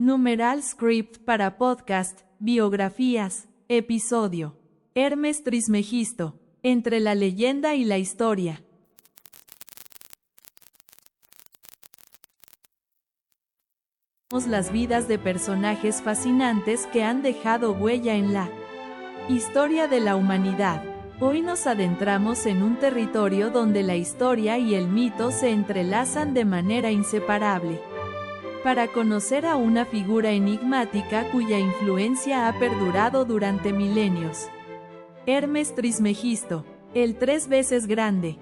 Numeral script para podcast, biografías, episodio. Hermes Trismegisto, entre la leyenda y la historia. Las vidas de personajes fascinantes que han dejado huella en la historia de la humanidad. Hoy nos adentramos en un territorio donde la historia y el mito se entrelazan de manera inseparable, para conocer a una figura enigmática cuya influencia ha perdurado durante milenios. Hermes Trismegisto, el 3 veces grande.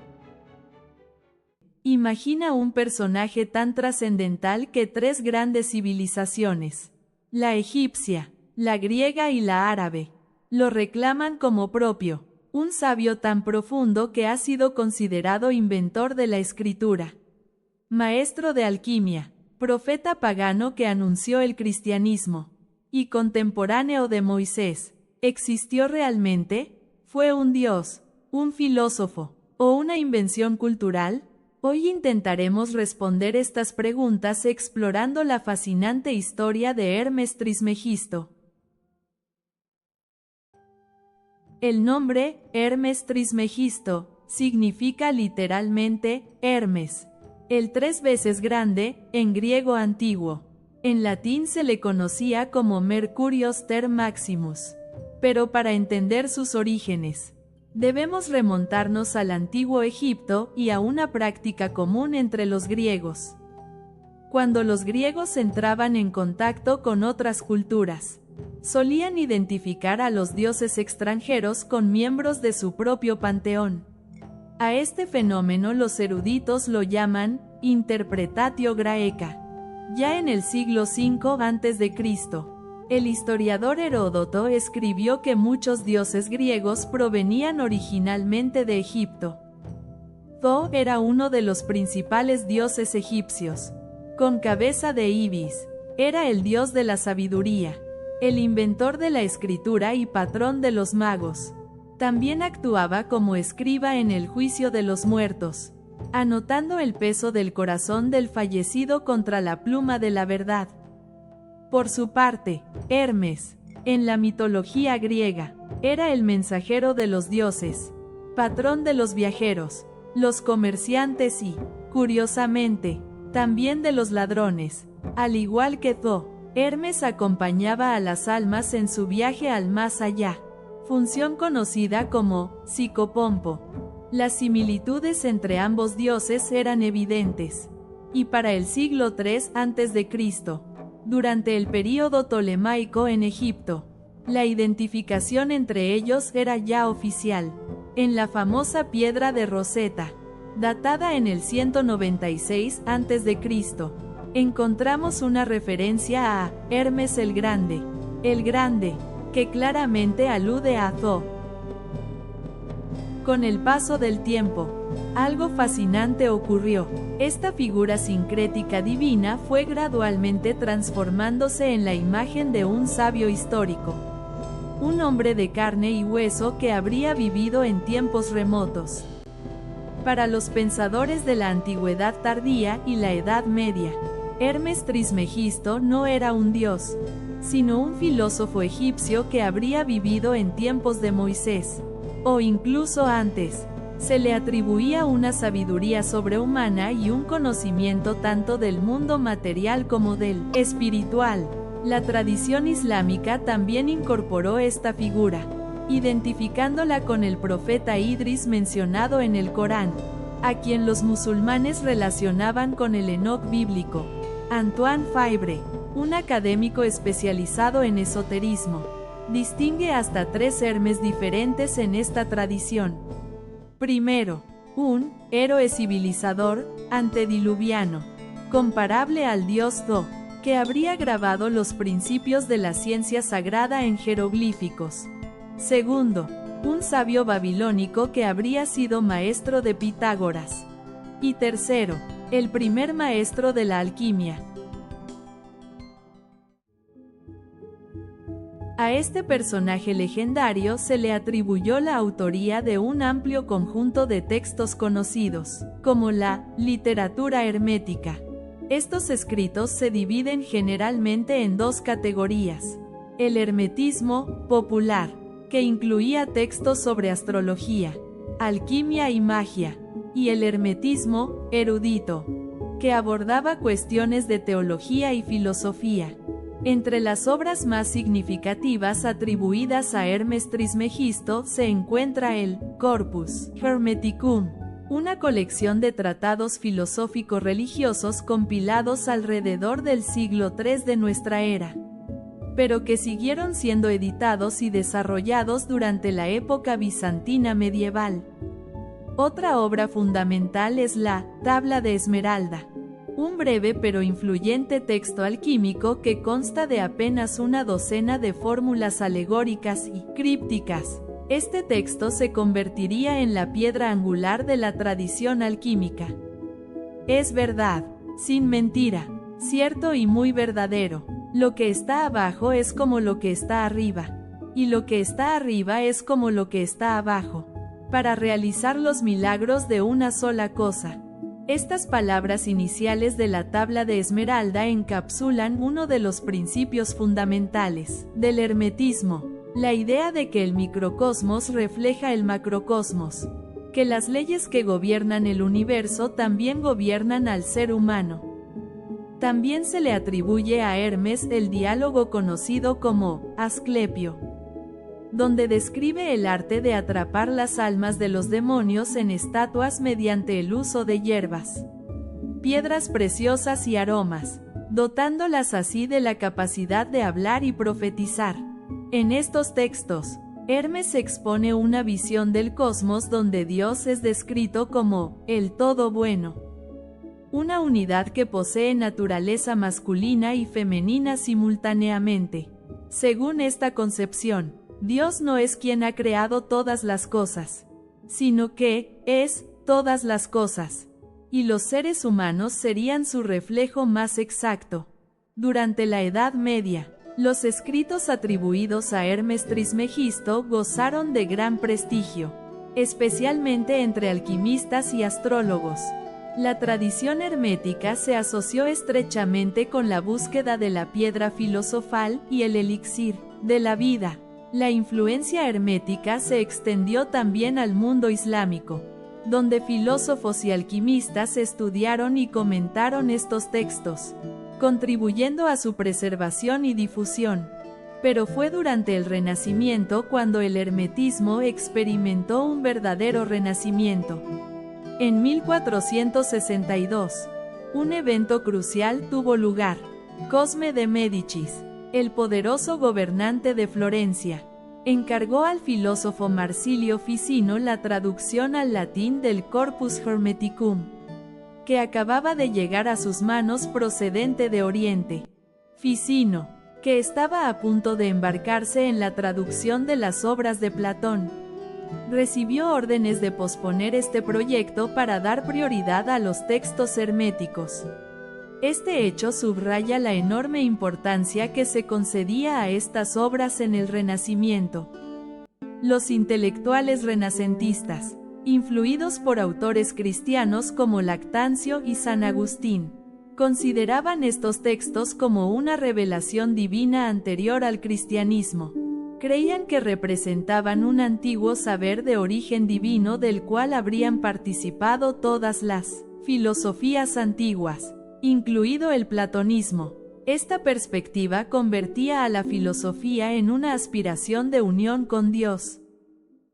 Imagina un personaje tan trascendental que 3 grandes civilizaciones, la egipcia, la griega y la árabe, lo reclaman como propio, un sabio tan profundo que ha sido considerado inventor de la escritura, maestro de alquimia, profeta pagano que anunció el cristianismo, y contemporáneo de Moisés. ¿Existió realmente? ¿Fue un dios, un filósofo, o una invención cultural? Hoy intentaremos responder estas preguntas explorando la fascinante historia de Hermes Trismegisto. El nombre, Hermes Trismegisto, significa literalmente, Hermes, el 3 veces grande, en griego antiguo. En latín se le conocía como Mercurius Ter Maximus. Pero para entender sus orígenes, debemos remontarnos al antiguo Egipto y a una práctica común entre los griegos. Cuando los griegos entraban en contacto con otras culturas, solían identificar a los dioses extranjeros con miembros de su propio panteón. A este fenómeno los eruditos lo llaman interpretatio graeca. Ya en el siglo V a.C., el historiador Heródoto escribió que muchos dioses griegos provenían originalmente de Egipto. Tho era uno de los principales dioses egipcios. Con cabeza de ibis, era el dios de la sabiduría, el inventor de la escritura y patrón de los magos. También actuaba como escriba en el juicio de los muertos, anotando el peso del corazón del fallecido contra la pluma de la verdad. Por su parte, Hermes, en la mitología griega, era el mensajero de los dioses, patrón de los viajeros, los comerciantes y, curiosamente, también de los ladrones. Al igual que Tho, Hermes acompañaba a las almas en su viaje al más allá, función conocida como psicopompo. Las similitudes entre ambos dioses eran evidentes. Y para el siglo III a.C., durante el período tolemaico en Egipto, la identificación entre ellos era ya oficial. En la famosa piedra de Rosetta, datada en el 196 a.C., encontramos una referencia a Hermes el Grande, que claramente alude a Tho. Con el paso del tiempo, algo fascinante ocurrió. Esta figura sincrética divina fue gradualmente transformándose en la imagen de un sabio histórico, un hombre de carne y hueso que habría vivido en tiempos remotos. Para los pensadores de la Antigüedad tardía y la Edad Media, Hermes Trismegisto no era un dios, sino un filósofo egipcio que habría vivido en tiempos de Moisés, o incluso antes. Se le atribuía una sabiduría sobrehumana y un conocimiento tanto del mundo material como del espiritual. La tradición islámica también incorporó esta figura, identificándola con el profeta Idris mencionado en el Corán, a quien los musulmanes relacionaban con el Enoc bíblico. Antoine Faivre, un académico especializado en esoterismo, distingue hasta 3 Hermes diferentes en esta tradición. Primero, un héroe civilizador, antediluviano, comparable al dios Tho, que habría grabado los principios de la ciencia sagrada en jeroglíficos. Segundo, un sabio babilónico que habría sido maestro de Pitágoras. Y tercero, el primer maestro de la alquimia. A este personaje legendario se le atribuyó la autoría de un amplio conjunto de textos conocidos, como la literatura hermética, Estos escritos se dividen generalmente en dos categorías: el hermetismo popular, que incluía textos sobre astrología, alquimia y magia, y el hermetismo erudito, que abordaba cuestiones de teología y filosofía. Entre las obras más significativas atribuidas a Hermes Trismegisto se encuentra el Corpus Hermeticum, una colección de tratados filosóficos religiosos compilados alrededor del siglo III de nuestra era, pero que siguieron siendo editados y desarrollados durante la época bizantina medieval. Otra obra fundamental es la Tabla de Esmeralda, un breve pero influyente texto alquímico que consta de apenas una docena de fórmulas alegóricas y crípticas. Este texto se convertiría en la piedra angular de la tradición alquímica. Es verdad, sin mentira, cierto y muy verdadero. Lo que está abajo es como lo que está arriba, y lo que está arriba es como lo que está abajo, para realizar los milagros de una sola cosa. Estas palabras iniciales de la Tabla de Esmeralda encapsulan uno de los principios fundamentales del hermetismo, la idea de que el microcosmos refleja el macrocosmos, que las leyes que gobiernan el universo también gobiernan al ser humano. También se le atribuye a Hermes el diálogo conocido como Asclepio, donde describe el arte de atrapar las almas de los demonios en estatuas mediante el uso de hierbas, piedras preciosas y aromas, dotándolas así de la capacidad de hablar y profetizar. En estos textos, Hermes expone una visión del cosmos donde Dios es descrito como el todo bueno, una unidad que posee naturaleza masculina y femenina simultáneamente. Según esta concepción, Dios no es quien ha creado todas las cosas, sino que es todas las cosas, y los seres humanos serían su reflejo más exacto. Durante la Edad Media, los escritos atribuidos a Hermes Trismegisto gozaron de gran prestigio, especialmente entre alquimistas y astrólogos. La tradición hermética se asoció estrechamente con la búsqueda de la piedra filosofal y el elixir de la vida. La influencia hermética se extendió también al mundo islámico, donde filósofos y alquimistas estudiaron y comentaron estos textos, contribuyendo a su preservación y difusión. Pero fue durante el Renacimiento cuando el hermetismo experimentó un verdadero renacimiento. En 1462, un evento crucial tuvo lugar. Cosme de Médicis, el poderoso gobernante de Florencia, encargó al filósofo Marsilio Ficino la traducción al latín del Corpus Hermeticum, que acababa de llegar a sus manos procedente de Oriente. Ficino, que estaba a punto de embarcarse en la traducción de las obras de Platón, recibió órdenes de posponer este proyecto para dar prioridad a los textos herméticos. Este hecho subraya la enorme importancia que se concedía a estas obras en el Renacimiento. Los intelectuales renacentistas, influidos por autores cristianos como Lactancio y San Agustín, consideraban estos textos como una revelación divina anterior al cristianismo. Creían que representaban un antiguo saber de origen divino del cual habrían participado todas las filosofías antiguas, incluido el platonismo. Esta perspectiva convertía a la filosofía en una aspiración de unión con Dios,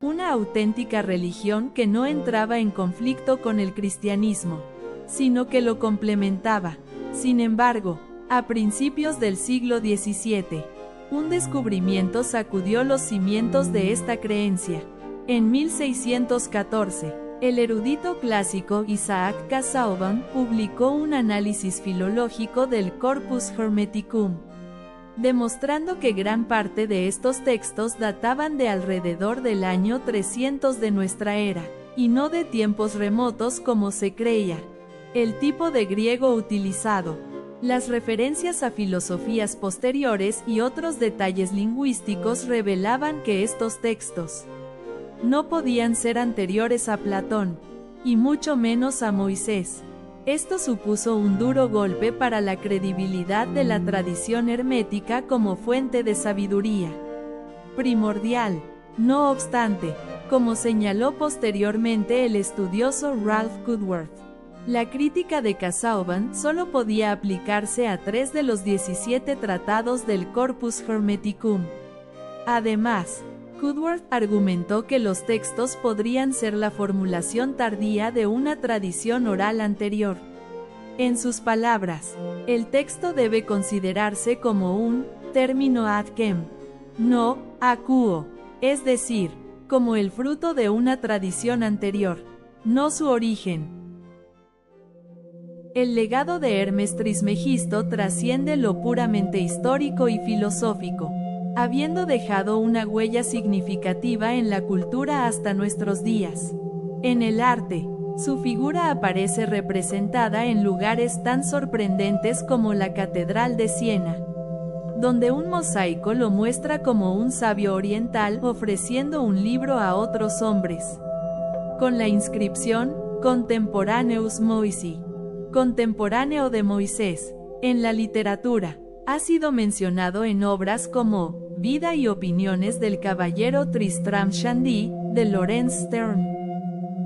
una auténtica religión que no entraba en conflicto con el cristianismo, sino que lo complementaba. Sin embargo, a principios del siglo XVII, un descubrimiento sacudió los cimientos de esta creencia. En 1614, el erudito clásico Isaac Casaubon publicó un análisis filológico del Corpus Hermeticum, demostrando que gran parte de estos textos databan de alrededor del año 300 de nuestra era, y no de tiempos remotos como se creía. El tipo de griego utilizado, las referencias a filosofías posteriores y otros detalles lingüísticos revelaban que estos textos no podían ser anteriores a Platón, y mucho menos a Moisés. Esto supuso un duro golpe para la credibilidad de la tradición hermética como fuente de sabiduría primordial. No obstante, como señaló posteriormente el estudioso Ralph Goodworth, la crítica de Casaubon solo podía aplicarse a 3 de los 17 tratados del Corpus Hermeticum. Además, Goodworth argumentó que los textos podrían ser la formulación tardía de una tradición oral anterior. En sus palabras, el texto debe considerarse como un término ad quem, no a quo, es decir, como el fruto de una tradición anterior, no su origen. El legado de Hermes Trismegisto trasciende lo puramente histórico y filosófico, habiendo dejado una huella significativa en la cultura hasta nuestros días. En el arte, su figura aparece representada en lugares tan sorprendentes como la Catedral de Siena, donde un mosaico lo muestra como un sabio oriental ofreciendo un libro a otros hombres, con la inscripción Contemporaneus Moisi, contemporáneo de Moisés. En la literatura, ha sido mencionado en obras como Vida y opiniones del caballero Tristram Shandy, de Laurence Sterne,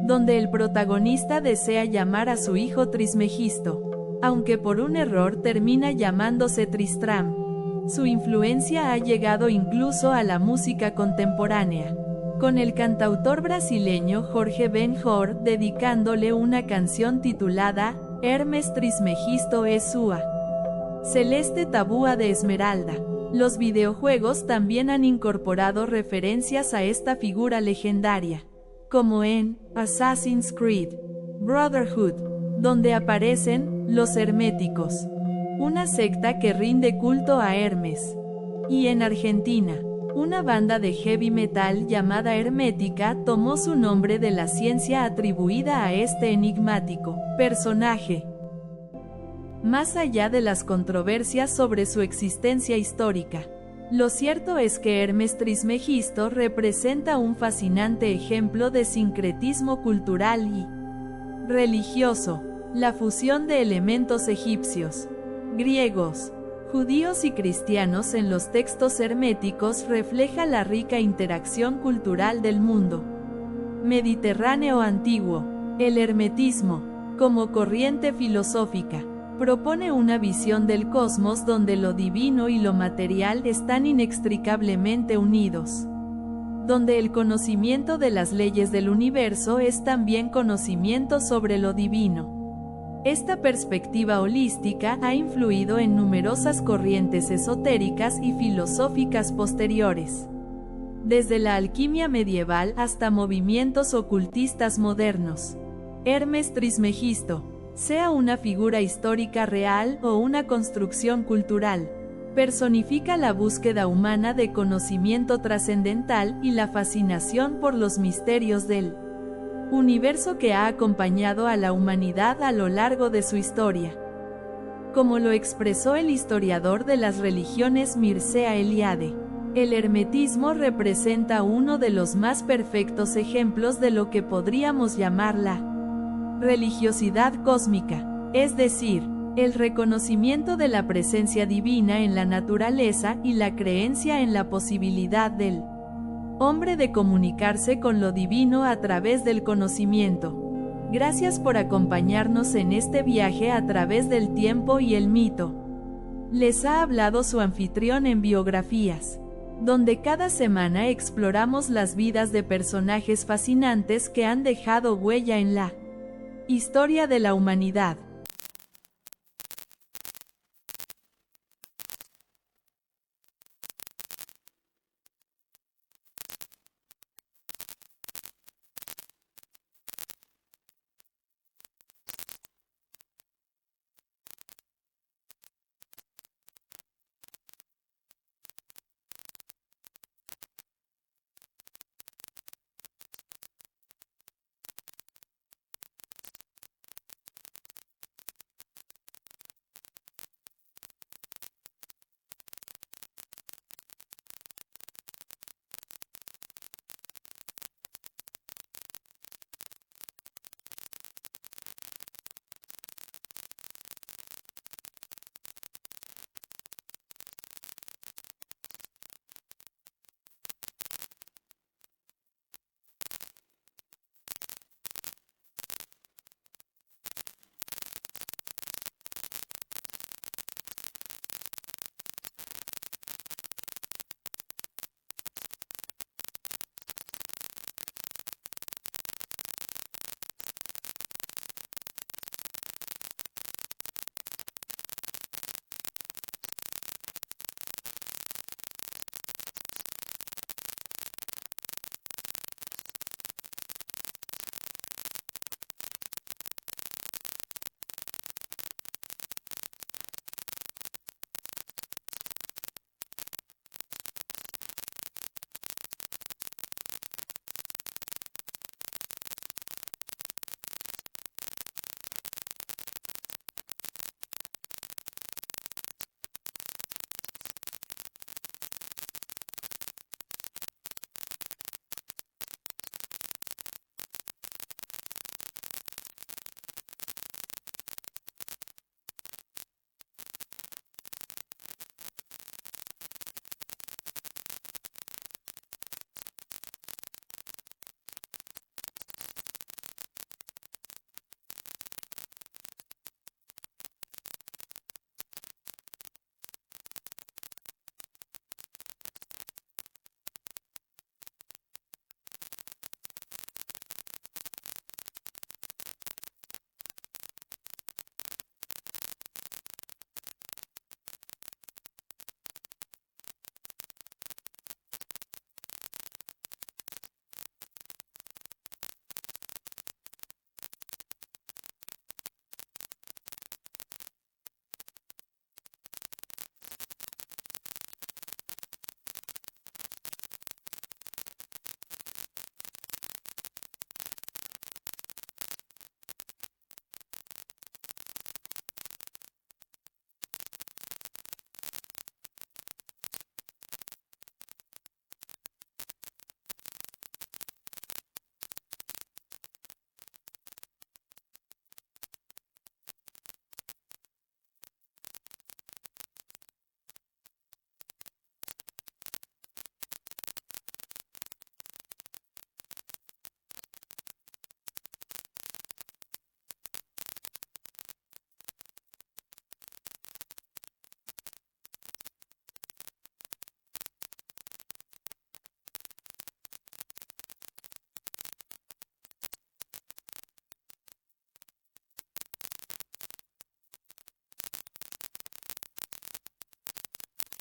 donde el protagonista desea llamar a su hijo Trismegisto, aunque por un error termina llamándose Tristram. Su influencia ha llegado incluso a la música contemporánea, con el cantautor brasileño Jorge Ben-Jor dedicándole una canción titulada Hermes Trismegisto es sua celeste tabúa de esmeralda. Los videojuegos también han incorporado referencias a esta figura legendaria, como en Assassin's Creed Brotherhood, donde aparecen los herméticos, una secta que rinde culto a Hermes. Y en Argentina, una banda de heavy metal llamada Hermética tomó su nombre de la ciencia atribuida a este enigmático personaje. Más allá de las controversias sobre su existencia histórica, lo cierto es que Hermes Trismegisto representa un fascinante ejemplo de sincretismo cultural y religioso, la fusión de elementos egipcios, griegos, judíos y cristianos en los textos herméticos refleja la rica interacción cultural del mundo mediterráneo antiguo. El hermetismo, como corriente filosófica, propone una visión del cosmos donde lo divino y lo material están inextricablemente unidos, donde el conocimiento de las leyes del universo es también conocimiento sobre lo divino. Esta perspectiva holística ha influido en numerosas corrientes esotéricas y filosóficas posteriores, desde la alquimia medieval hasta movimientos ocultistas modernos. Hermes Trismegisto, sea una figura histórica real o una construcción cultural, personifica la búsqueda humana de conocimiento trascendental y la fascinación por los misterios del universo que ha acompañado a la humanidad a lo largo de su historia. Como lo expresó el historiador de las religiones Mircea Eliade, el hermetismo representa uno de los más perfectos ejemplos de lo que podríamos llamar la religiosidad cósmica, es decir, el reconocimiento de la presencia divina en la naturaleza y la creencia en la posibilidad del hombre de comunicarse con lo divino a través del conocimiento. Gracias por acompañarnos en este viaje a través del tiempo y el mito. Les ha hablado su anfitrión en Biografías, donde cada semana exploramos las vidas de personajes fascinantes que han dejado huella en la historia de la humanidad.